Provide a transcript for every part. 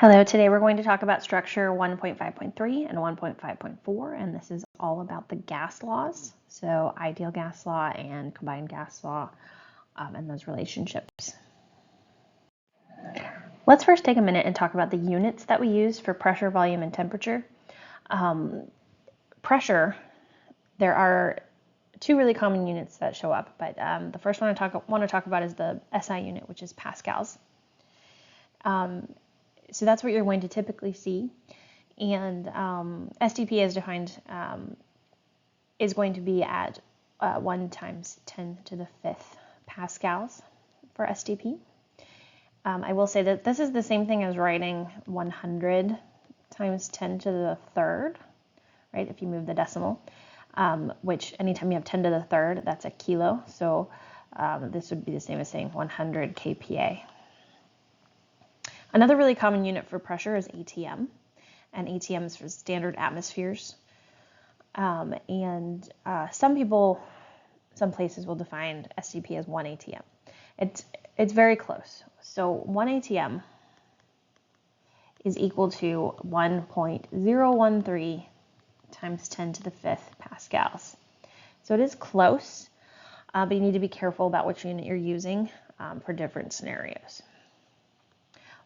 Hello, today we're going to talk about structure 1.5.3 and 1.5.4, and this is all about the gas laws, so ideal gas law and combined gas law and those relationships. Let's first take a minute and talk about the units that we use for pressure, volume, and temperature. Pressure, there are two really common units that show up, but the first one I want to talk about is the SI unit, which is pascals. So that's what you're going to typically see. And STP as defined is going to be at 1 times 10 to the 5th pascals for STP. I will say that this is the same thing as writing 100 times 10 to the 3rd, right? If you move the decimal, which anytime you have 10 to the 3rd, that's a kilo. So this would be the same as saying 100 kPa. Another really common unit for pressure is ATM, and ATM is for standard atmospheres. Some places will define STP as 1 ATM. It's very close. So 1 ATM is equal to 1.013 times 10 to the 5th pascals. So it is close, but you need to be careful about which unit you're using for different scenarios.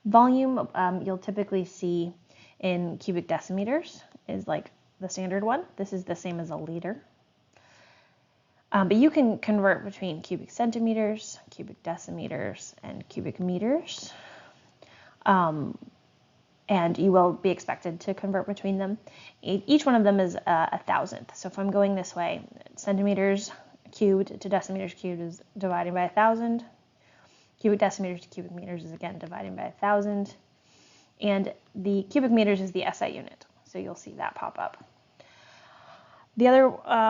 Volume, you'll typically see in cubic decimeters is like the standard one. This is the same as a liter. But you can convert between cubic centimeters, cubic decimeters, and cubic meters. And you will be expected to convert between them. Each one of them is a thousandth. So if I'm going this way, centimeters cubed to decimeters cubed is dividing by 1,000. Cubic decimeters to cubic meters is again dividing by 1,000. And the cubic meters is the SI unit. So you'll see that pop up. The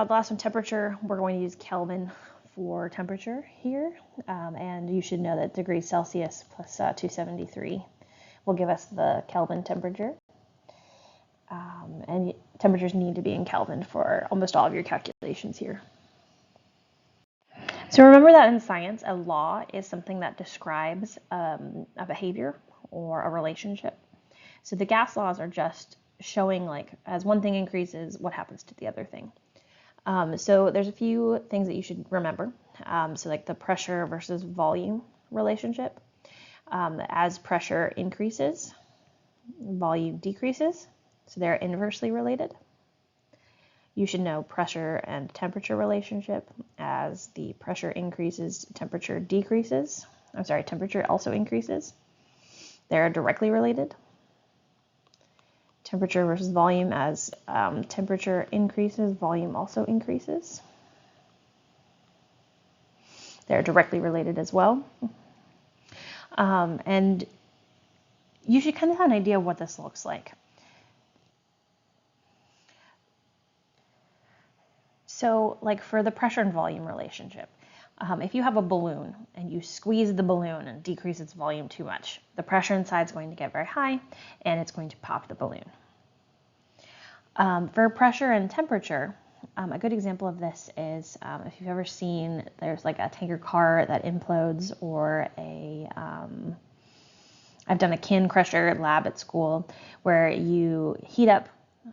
last one, temperature, we're going to use Kelvin for temperature here. And you should know that degrees Celsius plus 273 will give us the Kelvin temperature. And temperatures need to be in Kelvin for almost all of your calculations here. So remember that in science, a law is something that describes a behavior or a relationship. So the gas laws are just showing, like, as one thing increases, what happens to the other thing. So there's a few things that you should remember. So like the pressure versus volume relationship. As pressure increases, volume decreases. So they're inversely related. You should know pressure and temperature relationship. As the pressure increases, temperature decreases. Temperature also increases. They're directly related. Temperature versus volume, as temperature increases, volume also increases. They're directly related as well. And you should kind of have an idea of what this looks like. So like for the pressure and volume relationship, if you have a balloon and you squeeze the balloon and decrease its volume too much, the pressure inside is going to get very high and it's going to pop the balloon. For pressure and temperature, a good example of this is if you've ever seen, there's like a tanker car that implodes, or I've done a can crusher lab at school where you heat up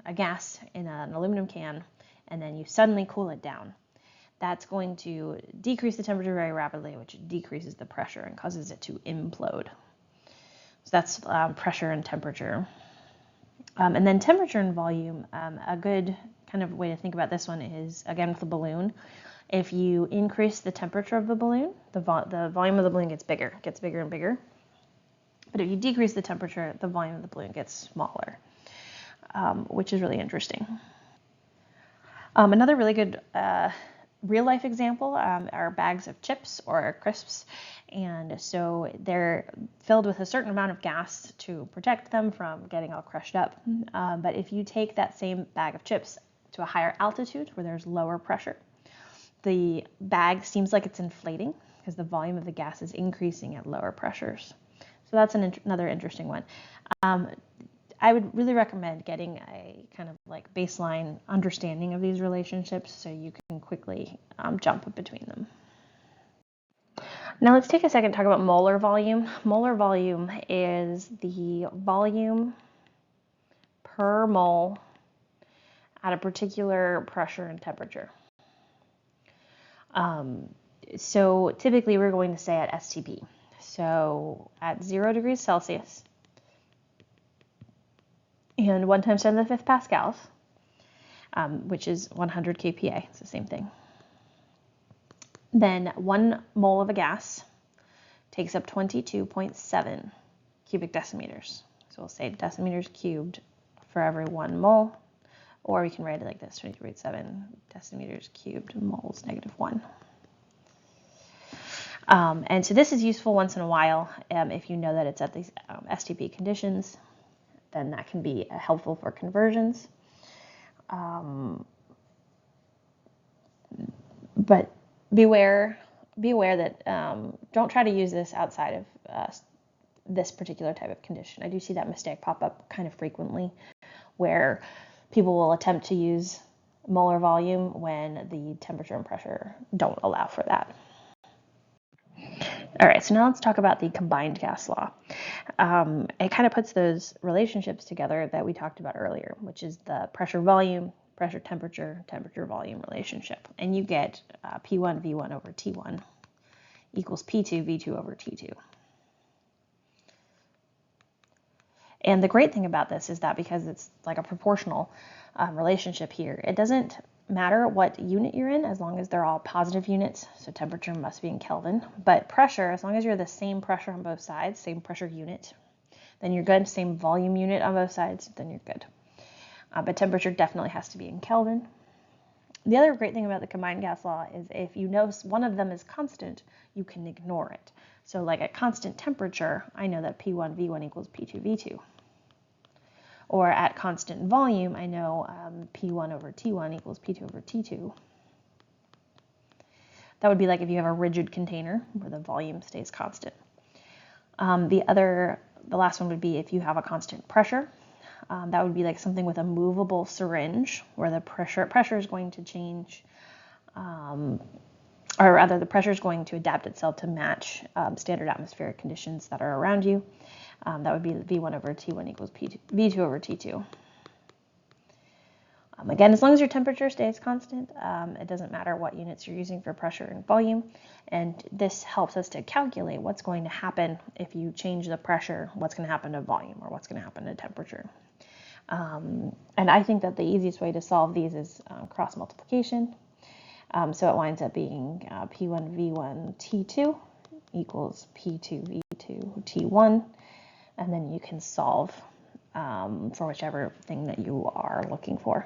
a gas in an aluminum can and then you suddenly cool it down. That's going to decrease the temperature very rapidly, which decreases the pressure and causes it to implode. So that's pressure and temperature. And then temperature and volume, a good kind of way to think about this one is, again, with the balloon. If you increase the temperature of the balloon, the volume of the balloon gets bigger and bigger. But if you decrease the temperature, the volume of the balloon gets smaller, which is really interesting. Another really good real life example are bags of chips or crisps. And so they're filled with a certain amount of gas to protect them from getting all crushed up. But if you take that same bag of chips to a higher altitude where there's lower pressure, the bag seems like it's inflating because the volume of the gas is increasing at lower pressures. So that's another interesting one. I would really recommend getting a kind of like baseline understanding of these relationships so you can quickly jump between them. Now let's take a second to talk about molar volume. Molar volume is the volume per mole at a particular pressure and temperature. So typically we're going to say at STP. So at 0 degrees Celsius and 1 times 10 to the 5th pascals, which is 100 kPa, it's the same thing. Then 1 mole of a gas takes up 22.7 cubic decimeters. So we'll say decimeters cubed for every 1 mole, or we can write it like this, 22.7 decimeters cubed moles negative 1. And so this is useful once in a while. If you know that it's at these STP conditions, then that can be helpful for conversions. But beware that don't try to use this outside of this particular type of condition. I do see that mistake pop up kind of frequently, where people will attempt to use molar volume when the temperature and pressure don't allow for that. All right, so now let's talk about the combined gas law. It kind of puts those relationships together that we talked about earlier, which is the pressure-volume, pressure-temperature, temperature-volume relationship. And you get P1 V1 over T1 equals P2 V2 over T2. And the great thing about this is that because it's like a proportional relationship here, it doesn't matter what unit you're in as long as they're all positive units. So temperature must be in Kelvin, but pressure, as long as you're the same pressure on both sides, same pressure unit, then you're good. Same volume unit on both sides, then you're good. But temperature definitely has to be in Kelvin. The other great thing about the combined gas law is if you know one of them is constant, you can ignore it. So like at constant temperature, I know that P1 V1 equals P2 V2. Or at constant volume, I know P1 over T1 equals P2 over T2. That would be like if you have a rigid container where the volume stays constant. The last one would be if you have a constant pressure. That would be like something with a movable syringe where the pressure is going to change, or rather the pressure is going to adapt itself to match standard atmospheric conditions that are around you. That would be V1 over T1 equals V2 over T2. Again, as long as your temperature stays constant, it doesn't matter what units you're using for pressure and volume. And this helps us to calculate what's going to happen if you change the pressure, what's going to happen to volume, or what's going to happen to temperature. And I think that the easiest way to solve these is cross multiplication. So it winds up being P1 V1 T2 equals P2 V2 T1. And then you can solve for whichever thing that you are looking for.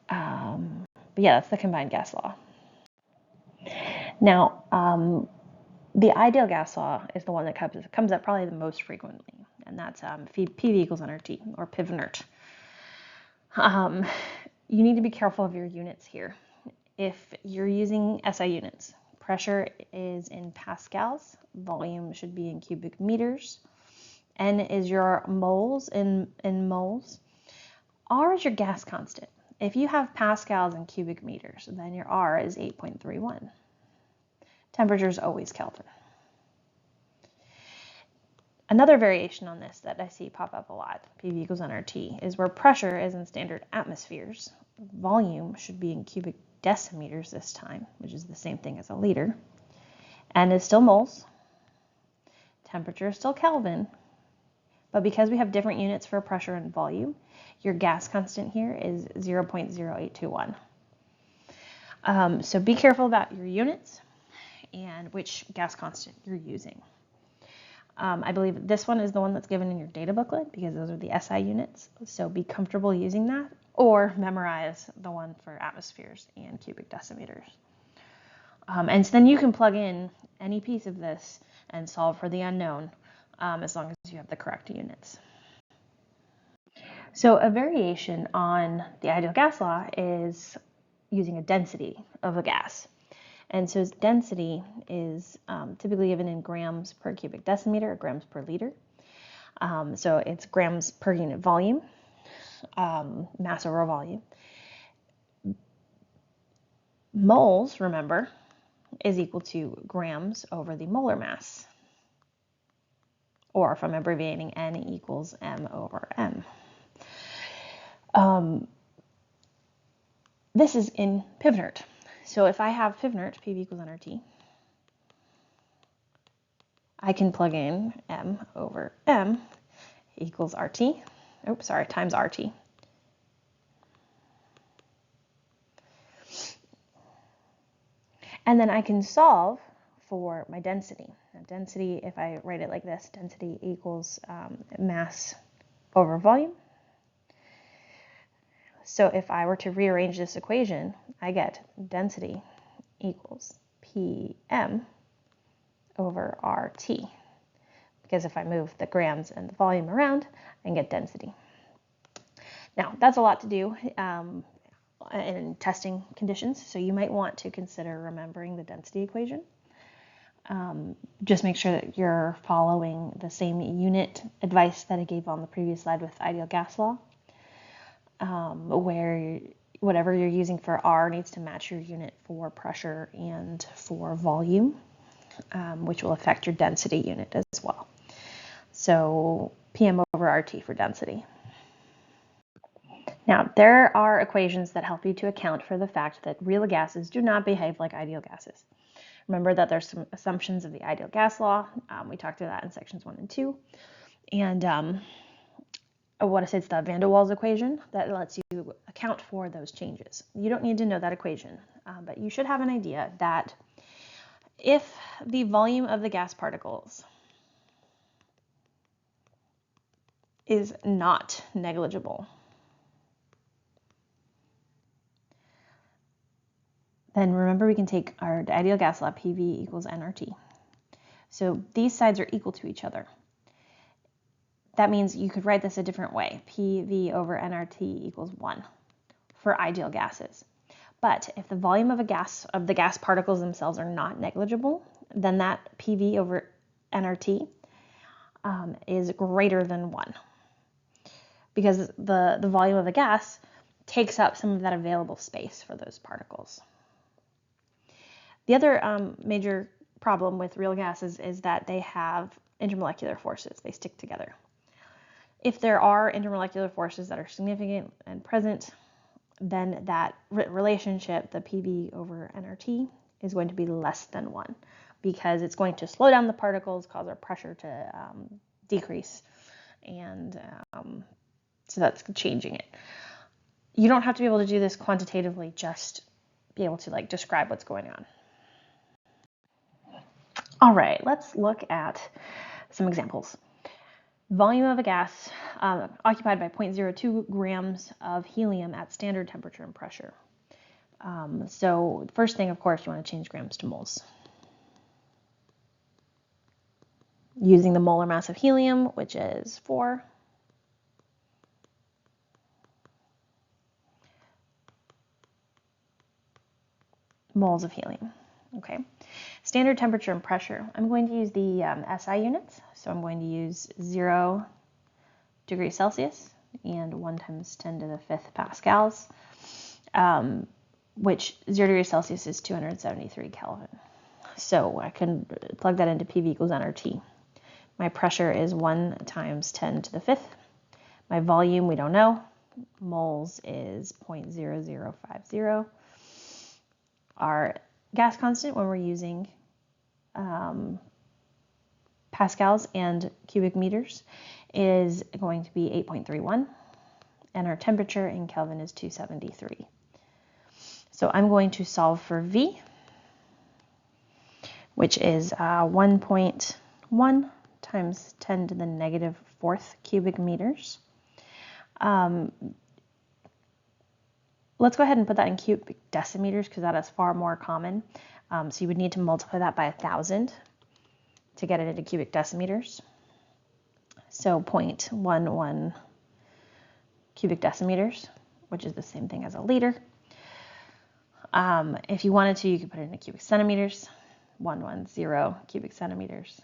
But yeah, that's the combined gas law. Now, the ideal gas law is the one that comes up probably the most frequently, and that's PV equals nRT, or PIV nRT. You need to be careful of your units here. If you're using SI units, pressure is in pascals, volume should be in cubic meters, N is your moles in moles, R is your gas constant. If you have pascals in cubic meters, then your R is 8.31. Temperature is always Kelvin. Another variation on this that I see pop up a lot, PV equals nRT, is where pressure is in standard atmospheres. Volume should be in cubic decimeters this time, which is the same thing as a liter. N is still moles. Temperature is still Kelvin. But because we have different units for pressure and volume, your gas constant here is 0.0821. So be careful about your units and which gas constant you're using. I believe this one is the one that's given in your data booklet because those are the SI units. So be comfortable using that, or memorize the one for atmospheres and cubic decimeters. And so then you can plug in any piece of this and solve for the unknown as long as you have the correct units. So a variation on the ideal gas law is using a density of a gas. And so density is typically given in grams per cubic decimeter or grams per liter. So it's grams per unit volume, mass over volume. Moles, remember, is equal to grams over the molar mass, or if I'm abbreviating, N equals M over M. This is in pivnert. So if I have pivnert, PV equals nRT, I can plug in M over M equals RT, times RT. And then I can solve for my density. Now density, if I write it like this, density equals mass over volume. So if I were to rearrange this equation, I get density equals PM over RT. Because if I move the grams and the volume around, I can get density. Now, that's a lot to do in testing conditions, so you might want to consider remembering the density equation. Just make sure that you're following the same unit advice that I gave on the previous slide with ideal gas law, where whatever you're using for R needs to match your unit for pressure and for volume, which will affect your density unit as well. So PM over RT for density. Now, there are equations that help you to account for the fact that real gases do not behave like ideal gases. Remember that there's some assumptions of the ideal gas law. We talked about that in sections 1 and 2. And what I say, it's the van der Waals equation that lets you account for those changes. You don't need to know that equation, but you should have an idea that if the volume of the gas particles is not negligible, then remember we can take our ideal gas law, PV equals nRT. So these sides are equal to each other. That means you could write this a different way. PV over nRT equals 1 for ideal gases. But if the volume of the gas particles themselves are not negligible, then that PV over nRT is greater than 1. Because the volume of the gas takes up some of that available space for those particles. The other major problem with real gases is that they have intermolecular forces. They stick together. If there are intermolecular forces that are significant and present, then that relationship, the PV over nRT, is going to be less than 1 because it's going to slow down the particles, cause our pressure to decrease, and so that's changing it. You don't have to be able to do this quantitatively, just be able to describe what's going on. All right, let's look at some examples. Volume of a gas occupied by 0.02 grams of helium at standard temperature and pressure. So the first thing, of course, you want to change grams to moles. Using the molar mass of helium, which is 4. Moles of helium. Okay. Standard temperature and pressure. I'm going to use the SI units. So I'm going to use 0 degrees Celsius and 1 times 10 to the 5th pascals, which 0 degrees Celsius is 273 Kelvin. So I can plug that into PV equals nRT. My pressure is 1 times 10 to the 5th. My volume, we don't know. Moles is 0.0050. Our gas constant when we're using pascals and cubic meters is going to be 8.31, and our temperature in Kelvin is 273. So I'm going to solve for V, which is 1.1 times 10 to the negative 4th cubic meters. Let's go ahead and put that in cubic decimeters because that is far more common. So you would need to multiply that by 1,000 to get it into cubic decimeters. So 0.11 cubic decimeters, which is the same thing as a liter. If you wanted to, you could put it into cubic centimeters, 110 cubic centimeters.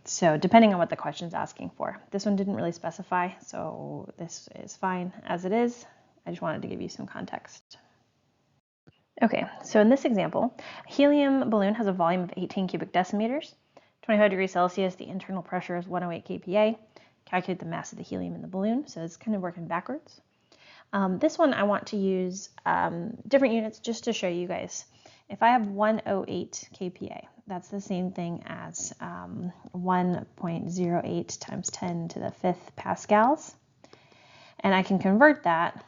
So depending on what the question is asking for. This one didn't really specify, so this is fine as it is. I just wanted to give you some context. Okay, so in this example, a helium balloon has a volume of 18 cubic decimeters, 25 degrees Celsius, the internal pressure is 108 kPa. Calculate the mass of the helium in the balloon, so it's kind of working backwards. This one I want to use different units just to show you guys. If I have 108 kPa, that's the same thing as 1.08 times 10 to the 5th pascals. And I can convert that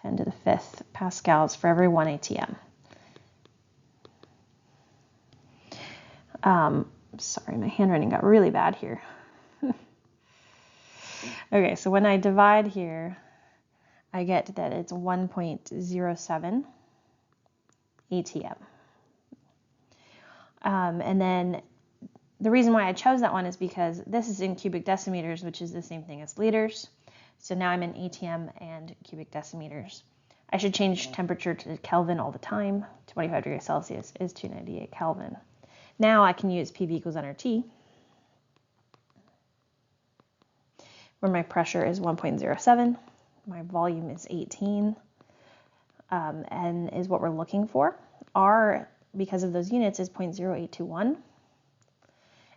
10 to the 5th pascals for every 1 atm. Sorry, my handwriting got really bad here. Okay, so when I divide here, I get that it's 1.07 atm. And then the reason why I chose that one is because this is in cubic decimeters, which is the same thing as liters. So now I'm in atm and cubic decimeters. I should change temperature to Kelvin all the time. 25 degrees Celsius is 298 Kelvin. Now I can use PV equals nRT, where my pressure is 1.07, my volume is 18, and is what we're looking for. R, because of those units, is 0.0821,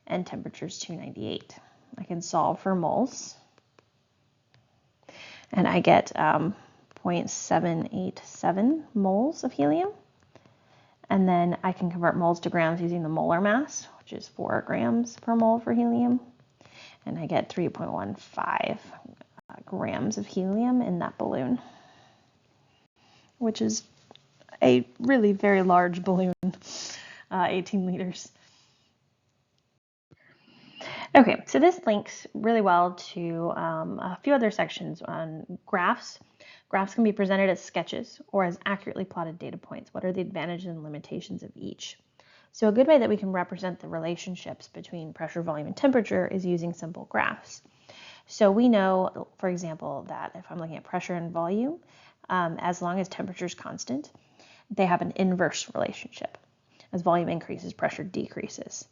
and temperature is 298. I can solve for moles, and I get 0.787 moles of helium. And then I can convert moles to grams using the molar mass, which is 4 grams per mole for helium. And I get 3.15 grams of helium in that balloon, which is a really very large balloon, 18 liters. Okay, so this links really well to a few other sections on graphs. Graphs can be presented as sketches or as accurately plotted data points. What are the advantages and limitations of each? So a good way that we can represent the relationships between pressure, volume, and temperature is using simple graphs. So we know, for example, that if I'm looking at pressure and volume, as long as temperature is constant, they have an inverse relationship. As volume increases, pressure decreases.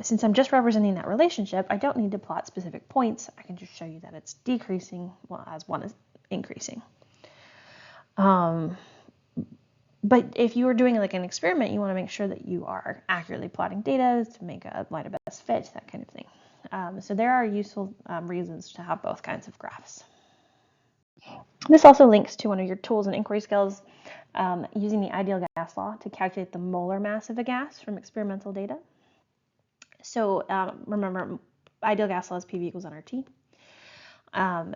Since I'm just representing that relationship, I don't need to plot specific points. I can just show you that it's decreasing as one is increasing. But if you are doing like an experiment, you want to make sure that you are accurately plotting data to make a line of best fit, that kind of thing. So there are useful reasons to have both kinds of graphs. This also links to one of your tools and inquiry skills, using the ideal gas law to calculate the molar mass of a gas from experimental data. So remember, ideal gas law is PV equals nRT.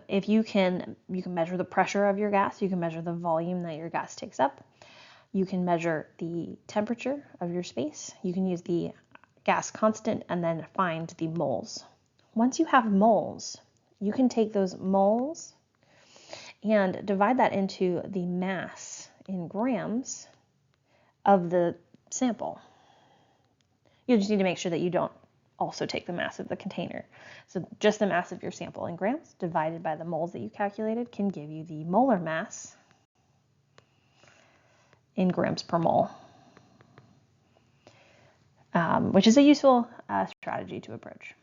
If you can measure the pressure of your gas, you can measure the volume that your gas takes up. You can measure the temperature of your space. You can use the gas constant and then find the moles. Once you have moles, you can take those moles and divide that into the mass in grams of the sample. You just need to make sure that you don't also take the mass of the container. So just the mass of your sample in grams divided by the moles that you calculated can give you the molar mass in grams per mole, which is a useful strategy to approach.